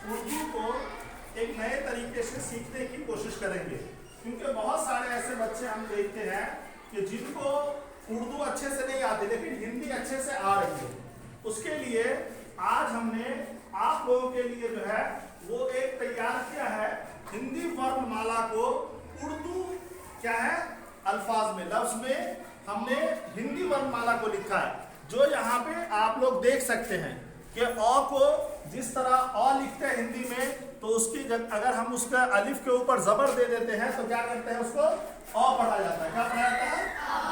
उर्दू को एक नए तरीके से सीखने की कोशिश करेंगे, क्योंकि बहुत सारे ऐसे बच्चे हम देखते हैं कि जिनको उर्दू अच्छे से नहीं आती लेकिन हिंदी अच्छे से आ रही है। उसके लिए आज हमने आप लोगों के लिए जो है वो एक तैयार किया है, हिंदी वर्णमाला को उर्दू क्या है अल्फाज में, लफ्ज में हमने हिंदी वर्णमाला को लिखा है, जो यहाँ पे आप लोग देख सकते हैं कि अ को जिस तरह अ लिखते हैं हिंदी में, तो उसकी अगर हम उसका अलिफ के ऊपर जबर दे देते हैं तो क्या करते हैं, उसको अ पढ़ा जाता है। क्या पढ़ा जाता है?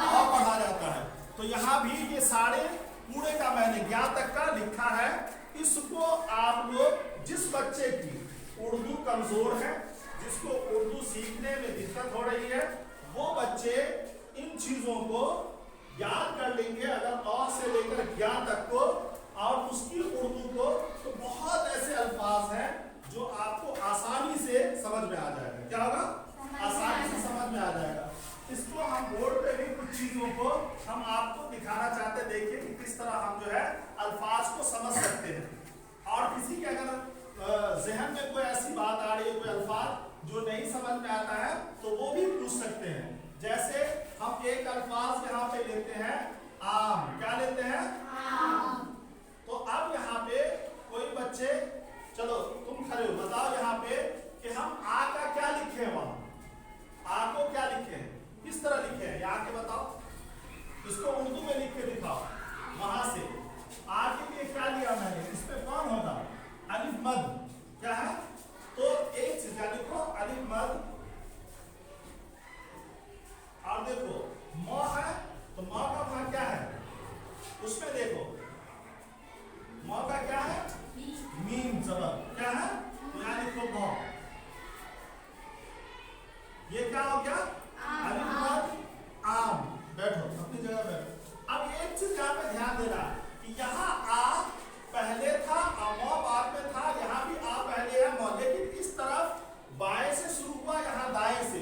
अ पढ़ा जाता है। तो यहाँ भी ये सारे पूरे का मैंने ज्ञान तक का लिखा है। इसको आप लोग जिस बच्चे की उर्दू कमजोर है, जिसको उर्दू सीखने में दिक्कत हो रही है, वो बच्चे इन चीजों को याद कर लेंगे अगर अ से लेकर ज्ञान तक को, और उसकी उर्दू को, तो बहुत ऐसे अल्फाज हैं जो आपको आसानी से समझ में आ जाएगा। क्या होगा? आसानी से समझ में आ जाएगा। इसको हम बोर्ड पे भी कुछ चीजों को हम आपको दिखाना चाहते हैं, देखिए कि किस तरह हम जो है अल्फाज को समझ सकते हैं। और किसी के अगर जहन में कोई ऐसी बात आ रही है, कोई अल्फाज जो नहीं समझ में आता है, तो वो भी पूछ सकते हैं। जैसे हम एक अल्फाज यहाँ पे लेते हैं आम। क्या लेते हैं? आम। तो अब यहाँ पे कोई बच्चे, चलो तुम खड़े हो, बताओ यहाँ पे कि हम आ का क्या लिखे हैं, वहां आ को क्या लिखे हैं, किस तरह लिखे हैं, यहाँ के बताओ। इसको उर्दू में लिख के दिखाओ। वहां से आ के लिए क्या लिया मैंने, इस पे कौन होगा? अलिफ मद। क्या है? तो एक चीज क्या लिखो, अलिफ मद। और देखो म है, तो म का वहां क्या है, उसमें देखो म का क्या है, मीम जबर। क्या है? यहाँ लिखो म। ये क्या हो गया? अलिफ मद आम। बैठो अपनी जगह बैठो। अब एक चीज यहाँ पे ध्यान देना कि यहाँ आ पहले था, म बाद में था, यहाँ भी आ पहले है म, लेकिन इस तरफ बाएं से शुरू हुआ, यहाँ दाएं से।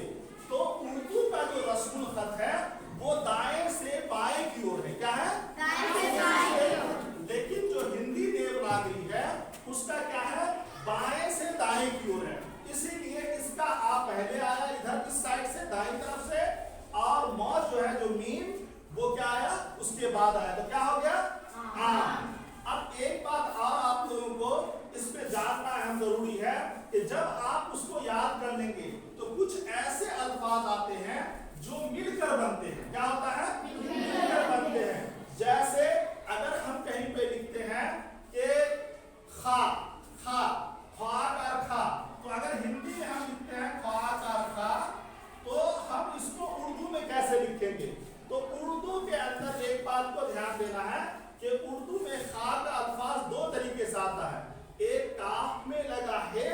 तो उर्दू का जो रस्मुल खत है वो दाएं से बाएं की ओर है। क्या है? दाएं से बाएं की ओर। लेकिन जो हिंदी देवनागरी है उसका क्या है, बाएं से दाएं की ओर है। इसीलिए इसका आ पहले आया इधर इस साइड से दाएं तरफ से, और म जो है जो मीम वो क्या आया उसके बाद आया। तो क्या हो गया? आम। अब एक बात और आप लोगों को इस पे जानना है जरूरी है कि जब आप उसको याद कर लेंगे तो कुछ ऐसे अल्फाज आते हैं जो मिलकर बनते हैं। क्या होता है? मिलकर बनते हैं। जैसे अगर हम कहीं पे लिखते हैं कि खा, खा, ख्वाक और खा, तो अगर हिंदी में हम लिखते हैं ख्वाक और खा, तो हम इसको उर्दू में कैसे लिखेंगे? तो उर्दू के अंदर एक बात को ध्यान देना है कि उर्दू में खा का अल्फाज दो तरीके से आता है। एक काफ में लगा है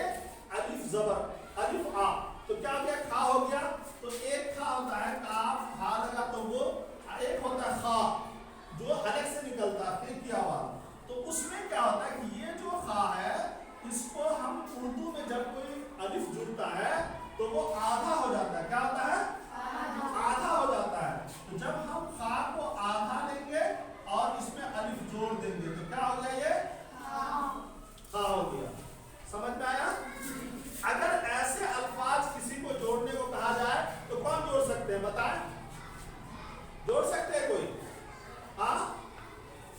अलिफ जबर, अलिफ आ, तो क्या हो गया? खा हो गया। तो एक खा होता है, काफ खा लगा तो वो, एक होता है खा जो हलक से निकलता है फिर की आवाज। तो उसमें क्या होता है कि ये जो खा है इसको हम उर्दू में जब कोई अलिफ जुड़ता है तो वो आधा हो जाता है। क्या होता है? आधा हो जाता है। तो जब हम खा को आधा लेंगे और इसमें अलिफ जोड़ देंगे तो क्या हो गया? ये खा हो गया। समझ में आया? अगर ऐसे अल्फाज किसी को जोड़ने को कहा जाए तो कौन जोड़ सकते हैं, बताएं? जोड़ सकते हैं कोई? हाँ,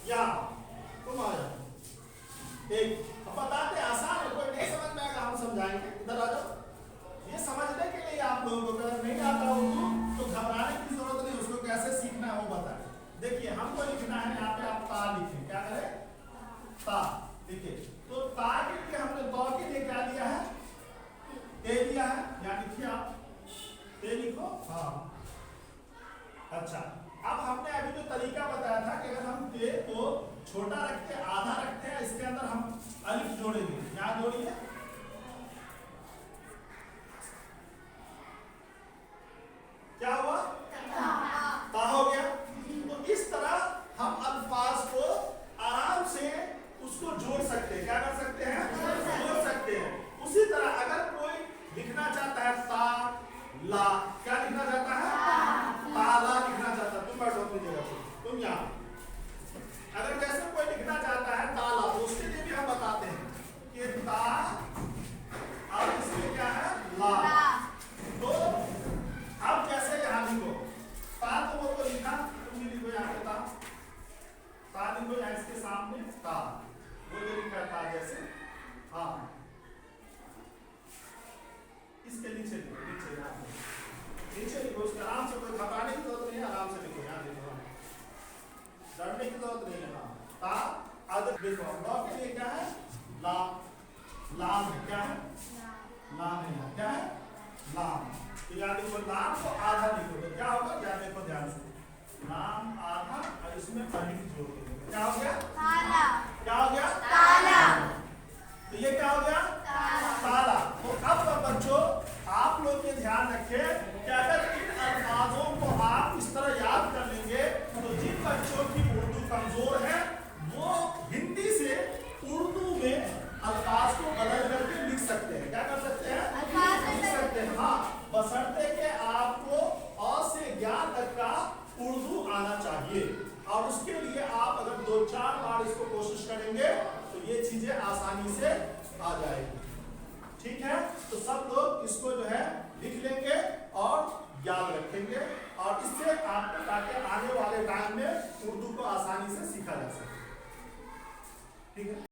यहाँ तुम आ जाओ। एक हम बताते आसान है, कोई नहीं समझ में आएगा हम समझाएंगे। इधर आ जाओ। ये समझने के लिए आप लोगों को अगर नहीं आता उर्दू तो घबराने की जरूरत नहीं, उसको कैसे सीखना है वो बताएं। देखिए हमको लिखना है, यहाँ पे आप ता लिखें। क्या करें? ता लिखे। तो ता के लिए हमने दो के लिए क्या लिया है? ते लिया है। यहाँ लिखिए आप, ते लिखो। हाँ, अच्छा। अब हमने अभी जो तरीका बताया था कि अगर हम ते को छोटा रखते आधा रखते हैं, इसके अंदर हम अलिफ जोड़ेंगे। यहाँ जोड़िए, क्या हुआ? ता हो गया। तो इस तरह हम अल्फाज को आराम से उसको जोड़ सकते हैं। क्या कर सकते हैं? जोड़ सकते हैं। उसी तरह अगर कोई लिखना चाहता है ता ला, क्या लिखना चाहता है? ताला लिखना चाहता है। तुम बैठो अपनी जगह पे, तुम यहाँ। अगर जैसे कोई लिखना चाहता है ताला, तो उसके लिए भी हम बताते हैं कि ता क्या है? लाम है यहाँ, क्या है? लाम। तो यहाँ देखो लाम को आधा लिखो तो क्या होगा? यहाँ देखो ध्यान से, लाम आधा और इसमें अलिफ जोड़ देंगे, क्या हो गया? ताला। क्या हो गया? ताला। तो ये क्या हो गया? ताला। तो अब बच्चों आप लोग ये ध्यान रखें कि अगर इन अल्फाजों को आप इस तरह याद कर लेंगे तो जिन बच्चों की उर्दू कमजोर है वो हिंदी से उर्दू में अल्फाज को बदल करके लिख सकते हैं। क्या कर सकते हैं? लिख सकते हैं। हाँ, बशर्ते कि आपको अ से ज्ञ तक का उर्दू आना चाहिए और उसके लिए आप अगर 2-4 बार इसको कोशिश करेंगे तो ये चीजें आसानी से आ जाएगी। ठीक है, तो सब लोग इसको जो है लिख लेंगे और याद रखेंगे और इससे आपको ताकि आने वाले टाइम में उर्दू को आसानी से सीखा जा सके। ठीक है।